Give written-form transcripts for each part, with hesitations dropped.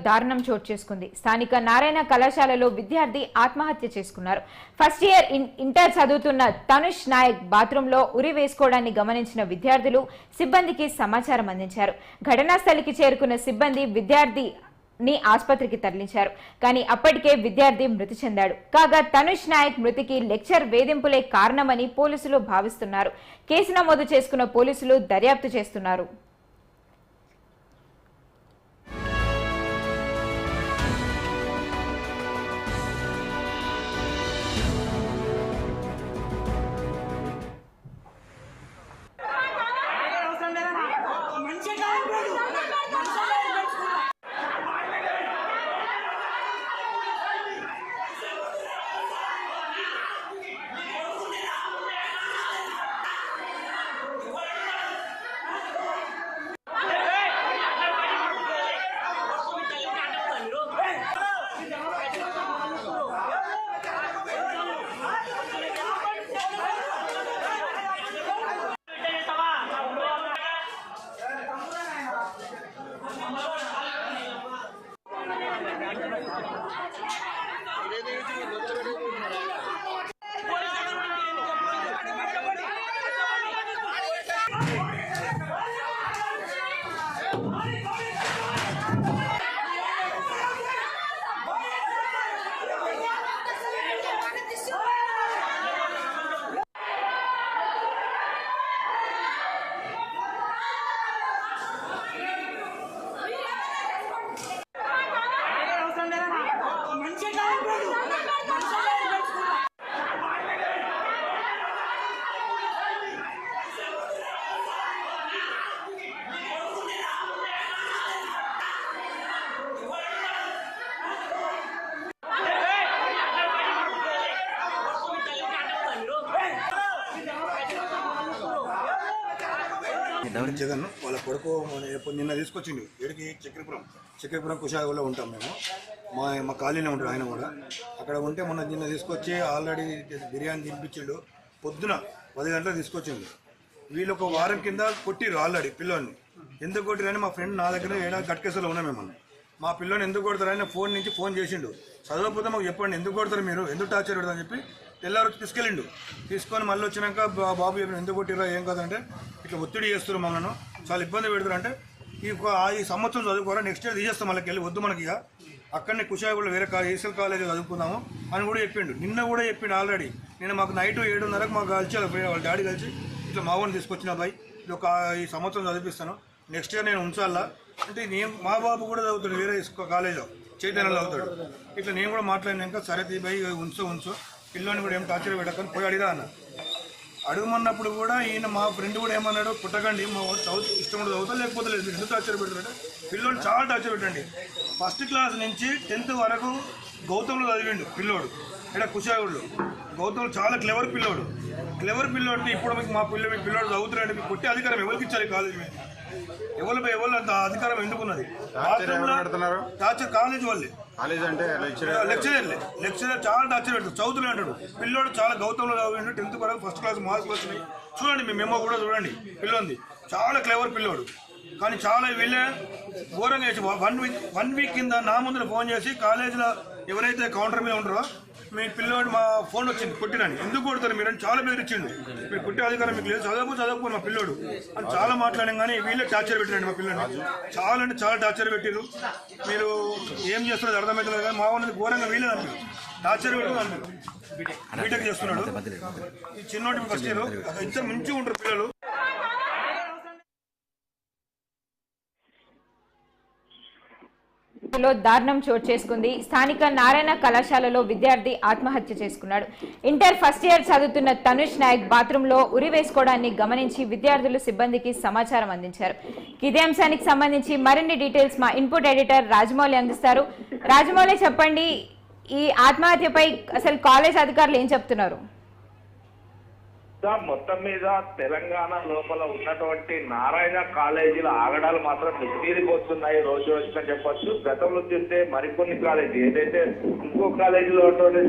దారుణం చోటు చేసుకుంది. స్థానిక నారాయణ కళాశాలలో విద్యార్థి ఆత్మహత్య చేసుకున్నారు. ఫస్ట్ ఇయర్ ఇంటర్ చదువుతున్న తనుష్ నాయక్ బాత్రూంలో ఉరి వేసుకోవడాన్ని గమనించిన విద్యార్థులు సిబ్బందికి సమాచారం అందించారు. ఘటనా స్థలికి చేరుకున్న సిబ్బంది విద్యార్థిని ఆసుపత్రికి తరలించారు. కానీ అప్పటికే విద్యార్థి మృతి చెందాడు. కాగా తనుష్ నాయక్ మృతికి లెక్చర్ వేధింపులే కారణమని పోలీసులు భావిస్తున్నారు. కేసు నమోదు చేసుకున్న పోలీసులు దర్యాప్తు చేస్తున్నారు. జగన్ వాళ్ళ కొడుకు నిన్న తీసుకొచ్చిండు ఏడికి చక్రపురం కుషాగూడలో ఉంటాం మేము. మా కాలనీలో ఉంటాడు ఆయన కూడా. అక్కడ ఉంటే నిన్న తీసుకొచ్చి ఆల్రెడీ బిర్యానీ తినిపించిండు. పొద్దున 10 గంటలకు తీసుకొచ్చిండు. వీళ్ళు ఒక వారం కింద కొట్టిరు ఆల్రెడీ పిల్లోని. ఎందుకు కొట్టిరని మా ఫ్రెండ్ నా దగ్గర ఏడాది గట్కేసలో ఉన్నాం మేము. మా పిల్లోని ఎందుకు కొడతారని ఫోన్ నుంచి ఫోన్ చేసిండు. చదవకపోతే మాకు చెప్పండి, ఎందుకు కొడతారు మీరు, ఎందుకు టార్చర్ పెడతారని చెప్పి తెల్లారు తీసుకెళ్ళిండు. తీసుకొని మళ్ళీ వచ్చినాక బాబు చెప్పిన ఎందుకు కొట్టిరా ఏం కాదంటే ఇట్లా ఒత్తిడి చేస్తారు మమ్మల్ని, చాలా ఇబ్బంది పెడతారు. అంటే ఈ సంవత్సరం చదువుకోరా, నెక్స్ట్ ఇయర్ తీసేస్తాం మళ్ళీ వెళ్ళి, వద్దు మనకి ఇక అక్కడనే కుషాగూడలో వేరే ఈసల్ కాలేజ్ చదువుకుందాము అని కూడా చెప్పిండు. నిన్న కూడా చెప్పిండు ఆల్రెడీ. నిన్న మాకు నైట్ 7:30కు మాకు కలిసి వాళ్ళ డాడీ కలిసి ఇట్లా మా వాడిని తీసుకొచ్చిన అబ్బాయి ఈ సంవత్సరం చదివిస్తాను, నెక్స్ట్ ఇయర్ నేను ఉంచాలా అంటే మా బాబు కూడా చదువుతాడు వేరే కాలేజ్లో చైతన్యలో చదువుతాడు. ఇట్లా నేను కూడా మాట్లాడినాక సరే తీబాయి ఉంచు పిల్లోని కూడా ఏం టార్చర్ పెట్టకని పోయి అడిగా అన్న. అడుగుమన్నప్పుడు కూడా ఈయన మా ఫ్రెండ్ కూడా ఏమన్నాడు, పుట్టకండి మా వాడు చదువు ఇష్టం కూడా చదువుతా లేకపోతే లేదు, ఎందుకు టార్చర్ పెడతారంటే పిల్లోడు చాలా టార్చర్ పెట్టండి. ఫస్ట్ క్లాస్ నుంచి 10th వరకు గౌతంలో చదివిండు పిల్లోడు. ఇక్కడ కుషాగూడలో గౌతంలో చాలా క్లెవర్ పిల్లోడు. ఇప్పుడు మీకు మీ పిల్లోడు చదువుతున్నాడు, మీకు కొట్టే అధికారం ఎవరికి ఇచ్చారు కాలేజీ మీద? ఎవరు అంత అధికారం ఎందుకున్నది? టార్చర్ కాలేజ్ వాళ్ళే, లెక్చరర్ చాలా టార్చర్ పెడతారు. చదువుతూనే అంటాడు పిల్లోడు. చాలా గౌతంలో చదివిండు. 10th వరకు ఫస్ట్ క్లాస్ మార్క్స్ వచ్చినాయి. చూడండి మీ మెమో కూడా చూడండి. పిల్లోంది చాలా క్లెవర్ పిల్లోడు. కానీ చాలా వీళ్ళే ఘోరంగా చేసి 1 వీక్ కింద నా ముందు ఫోన్ చేసి కాలేజీలో ఎవరైతే కౌంటర్ మీద ఉంటారో మీ పిల్లోడు మా ఫోన్ వచ్చింది కొట్టిరని. ఎందుకు కొడతారు మీరు అని చాలా బెదిరించిండు. మీరు కొట్టే అధికారం మీకు లేదు, చదువుకో మా పిల్లోడు అని చాలా మాట్లాడాం. కానీ వీళ్ళే టార్చర్ పెట్టిరండి మా పిల్లని. చాలా అంటే చాలా టార్చర్ పెట్టిరు. మీరు ఏం చేస్తున్నారు అర్థమవుతుంది కానీ మా ఉన్నది ఘోరంగా వీళ్ళే అన్నారు. టార్చర్ పెడుతుంది అన్నారు. బీటెక్ చేస్తున్నాడు ఈ చిన్నోటి ఫస్ట్ ఇయర్. ఇంత మంచిగా ఉంటారు పిల్లలు. దారుణం చోటు చేసుకుంది. స్థానిక నారాయణ కళాశాలలో విద్యార్థి ఆత్మహత్య చేసుకున్నాడు. ఇంటర్ ఫస్ట్ ఇయర్ చదువుతున్న తనుష్ నాయక్ బాత్రూంలో ఉరి వేసుకోవడాన్ని గమనించి విద్యార్థులు సిబ్బందికి సమాచారం అందించారు. ఇదే అంశానికి సంబంధించి మరిన్ని డీటెయిల్స్ మా ఇన్పుట్ ఎడిటర్ రాజమౌళి అందిస్తారు. రాజమౌళి చెప్పండి, ఈ ఆత్మహత్యపై అసలు కాలేజ్ అధికారులు ఏం చెప్తున్నారు? మొత్తం మీద తెలంగాణ లోపల ఉన్నటువంటి నారాయణ కాలేజీల ఆగడాలు మాత్రం మితిమీరిపోతున్నాయి రోజు రోజున చెప్పొచ్చు. గతంలో చూస్తే మరికొన్ని కాలేజీ ఏదైతే ఇంకో కాలేజీలో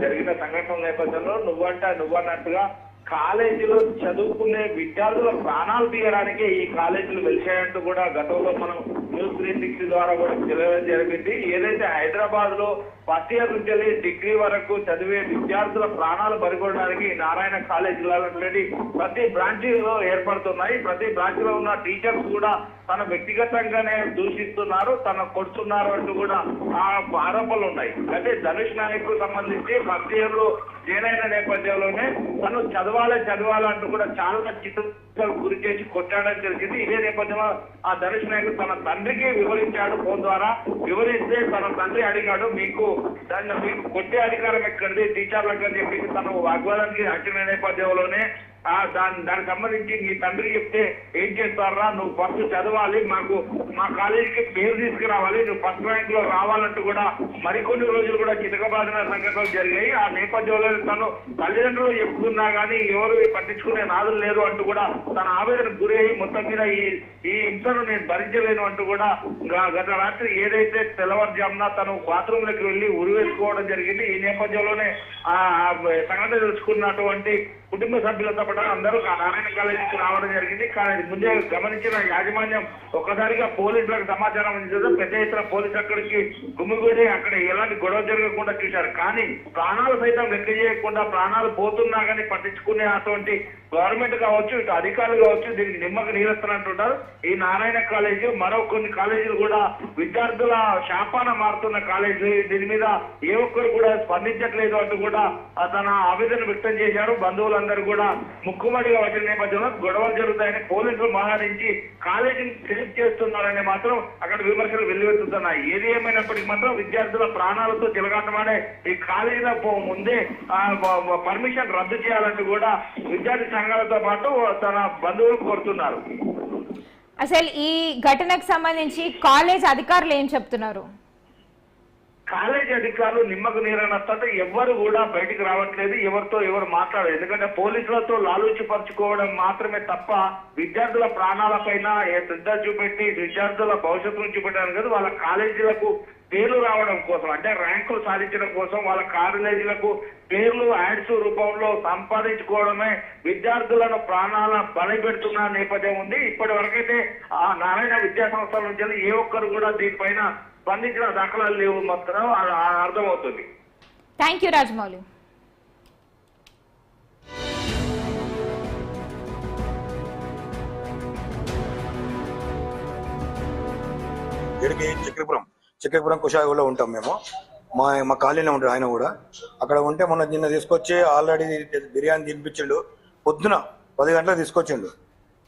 జరిగిన సంఘటన నేపథ్యంలో నువ్వన్నట్టుగా కాలేజీలో చదువుకునే విద్యార్థుల ప్రాణాలు తీయడానికి ఈ కాలేజీలు వెలిసాయంటూ కూడా గతంలో మనం న్యూస్ 360 ద్వారా కూడా తెలియడం జరిగింది. ఏదైతే హైదరాబాద్ లో ఫస్ట్ ఇయర్ నుంచి వెళ్ళి డిగ్రీ వరకు చదివే విద్యార్థుల ప్రాణాలు బలిగొనడానికి నారాయణ కాలేజీలో ప్రతి బ్రాంచ్ లో ఏర్పడుతున్నాయి. ప్రతి బ్రాంచ్ లో ఉన్న టీచర్స్ కూడా తన వ్యక్తిగతంగానే దూషిస్తున్నారు, తన కొడుతున్నారు అంటూ కూడా ఆరోపణలు ఉన్నాయి. అంటే ధనుష్ నాయక్ కు సంబంధించి ఫస్ట్ ఇయర్ లో జాయిన్ అయిన నేపథ్యంలోనే తను చదవాలంటూ కూడా చాలా చిత్రాలు గురి చేసి కొట్టాడని తెలిసింది. ఇదే నేపథ్యంలో ఆ ధనుష్ నాయక్ తన తండ్రికి వివరించాడు. ఫోన్ ద్వారా వివరిస్తే తన తండ్రి అడిగాడు, మీకు కొట్టే అధికారం ఎక్కడిది టీచర్లకు అని చెప్పి తను వాగ్వాదానికి వచ్చిన నేపథ్యంలోనే దానికి సంబంధించి నీ తండ్రికి చెప్తే ఏం చేస్తారా, నువ్వు ఫస్ట్ చదవాలి, మా కాలేజీకి పేరు తీసుకురావాలి, నువ్వు ఫస్ట్ ర్యాంక్ లో రావాలంటూ కూడా మరికొన్ని రోజులు కూడా చితకబాదిన సంఘటనలు జరిగాయి. ఆ నేపథ్యంలో తను తల్లిదండ్రులు చెప్తున్నా గానీ ఎవరు పట్టించుకునే నాదులు లేరు అంటూ కూడా తన ఆవేదనకు గురి అయ్యి మొత్తం మీద ఈ హింసను నేను భరించలేను అంటూ కూడా గత రాత్రి ఏదైతే తెల్లవారుజామున తను బాత్రూమ్ లోకి వెళ్లి ఉరివేసుకోవడం జరిగింది. ఈ నేపథ్యంలోనే ఆ సంఘటన తెలుసుకున్నటువంటి కుటుంబ సభ్యులతో పాటు అందరూ నారాయణ కాలేజీకి రావడం జరిగింది. కానీ ముందే గమనించిన యాజమాన్యం ఒక్కసారిగా పోలీసులకు సమాచారం అందించడం, పెద్ద ఎత్తున పోలీసులు అక్కడికి గుమిగూడి అక్కడ ఎలాంటి గొడవ జరగకుండా చూశారు. కానీ ప్రాణాలు సైతం లెక్క చేయకుండా ప్రాణాలు పోతున్నా కానీ పట్టించుకునే అటువంటి గవర్నమెంట్ కావచ్చు, ఇటు అధికారులు కావచ్చు దీనికి నిమ్మకు నీరెస్తానంటుంటారు. ఈ నారాయణ కాలేజీ మరో కొన్ని కాలేజీలు కూడా విద్యార్థుల శాపాన మారుతున్న కాలేజీ, దీని మీద ఏ ఒక్కరు కూడా స్పందించట్లేదు అంటూ కూడా తన ఆవేదన వ్యక్తం చేశారు. బంధువులందరూ కూడా ముక్కుమడిగా వచ్చిన నేపథ్యంలో గొడవలు జరుగుతాయని పోలీసులు మహారించి కాలేజీని సేఫ్ చేస్తున్నారని మాత్రం అక్కడ విమర్శలు వెల్లువెత్తుతున్నాయి. ఏది ఏమైనప్పటికీ మాత్రం విద్యార్థుల ప్రాణాలతో తిలగాటమాడే ఈ కాలేజీలో ముందే పర్మిషన్ రద్దు చేయాలంటూ కూడా విద్యార్థి సంఘాలతో పాటు తన బంధువులు కోరుతున్నారు. అసలు ఈ ఘటనకు సంబంధించి కాలేజ్ అధికారులు ఏం చెప్తున్నారు? కాలేజీ అధికారులు నిమ్మకు నీరనొస్తుంటే ఎవరు కూడా బయటికి రావట్లేదు, ఎవరితో ఎవరు మాట్లాడరు. ఎందుకంటే పోలీసులతో లాలూచిపరుచుకోవడం మాత్రమే తప్ప విద్యార్థుల ప్రాణాలపైన శ్రద్ధ చూపెట్టి విద్యార్థుల భవిష్యత్తును చూపెట్టడానికి కాదు, వాళ్ళ కాలేజీలకు పేర్లు రావడం కోసం, అంటే ర్యాంకులు సాధించడం కోసం వాళ్ళ కాలేజీలకు పేర్లు యాడ్స్ రూపంలో సంపాదించుకోవడమే విద్యార్థులను ప్రాణాల బలి పెడుతున్న నేపథ్యం ఉంది. ఇప్పటి వరకైతే ఆ నారాయణ విద్యా సంస్థల నుంచి ఏ ఒక్కరు కూడా దీనిపైన స్పందించిన దాఖలాలు లేవు మాత్రం అర్థమవుతుంది. Thank you Rajamouli. ఇక్కడికి చక్రపురం కుషాయిలో ఉంటాం మేము. మా కాలనీలో ఉంటాడు ఆయన కూడా. అక్కడ ఉంటే నిన్న తీసుకొచ్చి ఆల్రెడీ బిర్యానీ తినిపించిండు. పొద్దున 10 గంటలకు తీసుకొచ్చిండు.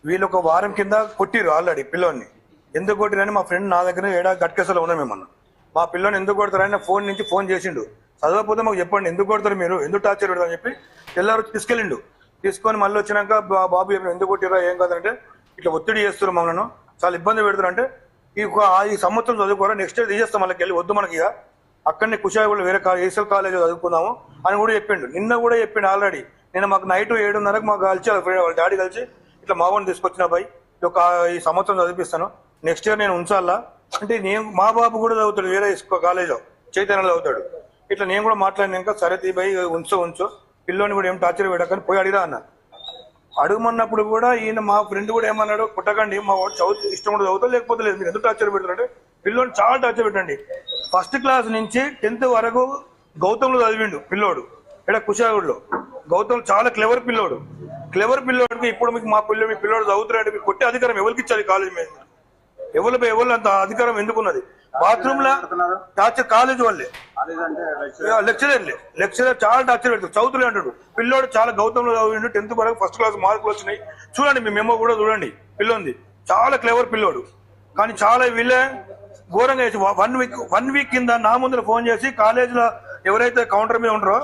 వీళ్ళు ఒక వారం కింద కొట్టిరు ఆల్రెడీ పిల్లోని. ఎందుకు కొట్టిరని మా ఫ్రెండ్ నా దగ్గర ఏడా గట్కేసలో ఉన్నాం మేమన్నా. మా పిల్లని ఎందుకు కొడతారని ఫోన్ నుంచి ఫోన్ చేసిండు. చదవకపోతే మాకు చెప్పండి, ఎందుకు కొడతారు మీరు, ఎందుకు టార్చర్ పెడతారని చెప్పి తెల్లారు తీసుకెళ్ళిండు. తీసుకొని మళ్ళీ వచ్చినాక బాబు ఎందుకు కొట్టిరా ఏం కాదంటే ఇట్లా ఒత్తిడి చేస్తారు మమ్మల్ని, చాలా ఇబ్బంది పెడతారు. అంటే ఈ సంవత్సరం చదువుకోరా, నెక్స్ట్ ఇయర్ తీసేస్తాం వాళ్ళకి వెళ్ళి, వద్దు మనకి ఇక అక్కడనే కుషాయిగూడ వేరే ఏసల్ కాలేజ్ చదువుకుందాము అని కూడా చెప్పిండు. నిన్న కూడా చెప్పిండు ఆల్రెడీ. నేను మాకు నైట్ 7:30కు మాకు కలిసి వాళ్ళ డాడీ కలిసి ఇట్లా మావోని తీసుకొచ్చిన బాయ్ ఈ సంవత్సరం చదివిస్తాను, నెక్స్ట్ ఇయర్ నేను ఉంచాలా అంటే మా బాబు కూడా చదువుతాడు వేరే కాలేజ్లో, చైతన్యలో చదువుతాడు. ఇట్లా నేను కూడా మాట్లాడినాక సరే తీ బాయ్ ఉంచు పిల్లోని కూడా ఏం టార్చర్ పెట్టకని పోయి అడిగిరా అన్న. అడుగుమన్నప్పుడు కూడా ఈయన మా ఫ్రెండ్ కూడా ఏమన్నాడు, పుట్టకండి మా వాడు ఇష్టం కూడా చదువుతా లేకపోతే లేదు, మీరు ఎందుకు టార్చర్ పెడతారంటే పిల్లోని చాలా టార్చర్ పెట్టండి. ఫస్ట్ క్లాస్ నుంచి 10th వరకు గౌతంలో చదివిండు పిల్లోడు. ఇక్కడ కుషాయిగూడలో గౌతమ్ చాలా క్లెవర్ పిల్లోడికి ఇప్పుడు మీకు మీ పిల్లోడు చదువుతున్నాడు, మీకు కొట్టే అధికారం ఎవరికి ఇచ్చారు కాలేజ్ మీద? ఎవరు అంత అధికారం ఎందుకున్నది? బాత్రూమ్ లో టార్చర్ కాలేజ్ వాళ్ళే, లెక్చరర్ చాలా టార్చర్ పెడతారు. చదువుతులే అంటాడు పిల్లోడు. చాలా గౌతంలో చదివిండు, 10th వరకు ఫస్ట్ క్లాస్ మార్కులు వచ్చినాయి. చూడండి మీ మెమో కూడా చూడండి, పిల్లోంది చాలా క్లెవర్ పిల్లోడు. కానీ చాలా వీళ్ళే ఘోరంగా చేసి 1 వీక్ కింద నా ముందర ఫోన్ చేసి కాలేజీలో ఎవరైతే కౌంటర్ మీద ఉంటారో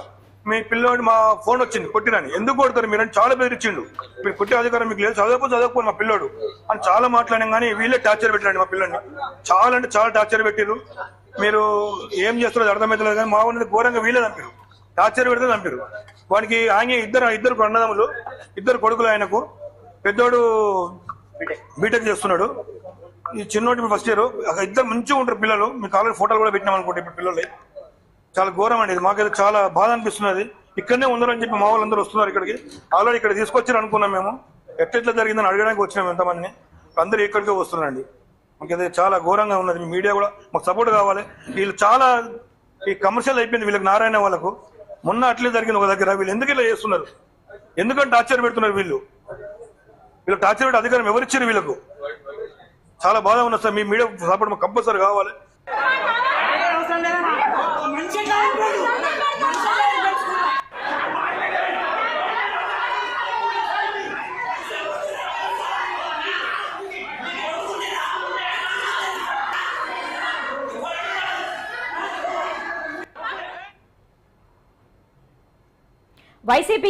మీ పిల్లోడి మా ఫోన్ వచ్చింది కొట్టిరని. ఎందుకు కొడతారు మీరు అని చాలా బెదిరించిండు. మీరు కొట్టే అధికారం మీకు లేదు, చదవకపోతే మా పిల్లోడు అని చాలా మాట్లాడాం. కానీ వీళ్ళే టార్చర్ పెట్టారండి మా పిల్లోని. చాలా అంటే చాలా టార్చర్ పెట్టిరు. మీరు ఏం చేస్తారో అర్థమవుతలేదు. కానీ మా ఊరిని ఘోరంగా వీళ్ళే చంపారు, టార్చర్ పెడితే చంపారు. వానికి ఆయన ఇద్దరు అన్నదమ్ములు, 2 కొడుకులు ఆయనకు. పెద్దోడు బీటెక్ చేస్తున్నాడు, ఈ చిన్నోటి ఫస్ట్ ఇయర్. 2 మంచిగా ఉంటారు పిల్లలు. మీకు ఆల్రెడీ ఫోటోలు కూడా పెట్టినాం అనుకుంటే ఇప్పుడు పిల్లలు. చాలా ఘోరం అండి ఇది. మాకైతే చాలా బాధ అనిపిస్తున్నది. ఇక్కడనే ఉందని చెప్పి మా వాళ్ళందరూ వస్తున్నారు ఇక్కడికి. ఆల్రెడీ ఇక్కడ తీసుకొచ్చారు అనుకున్నాం మేము. ఎట్లా జరిగిందని అడగడానికి వచ్చినాం ఎంతమందిని. అందరూ ఇక్కడికే వస్తున్నారండి. మాకైతే చాలా ఘోరంగా ఉన్నది. మీడియా కూడా మాకు సపోర్ట్ కావాలి. వీళ్ళు చాలా ఈ కమర్షియల్ అయిపోయింది వీళ్ళకి, నారాయణ వాళ్ళకు. మొన్న అట్లే జరిగింది ఒక దగ్గర. వీళ్ళు ఎందుకు ఇలా చేస్తున్నారు, ఎందుకంటే టార్చర్ పెడుతున్నారు వీళ్ళు టార్చర్ పెట్టి అధికారం ఎవరిచ్చారు వీళ్ళకు? చాలా బాధ ఉన్నది సార్. మీ మీడియా సపోర్ట్ మాకు కంపల్సరీ కావాలి. వైసీపీ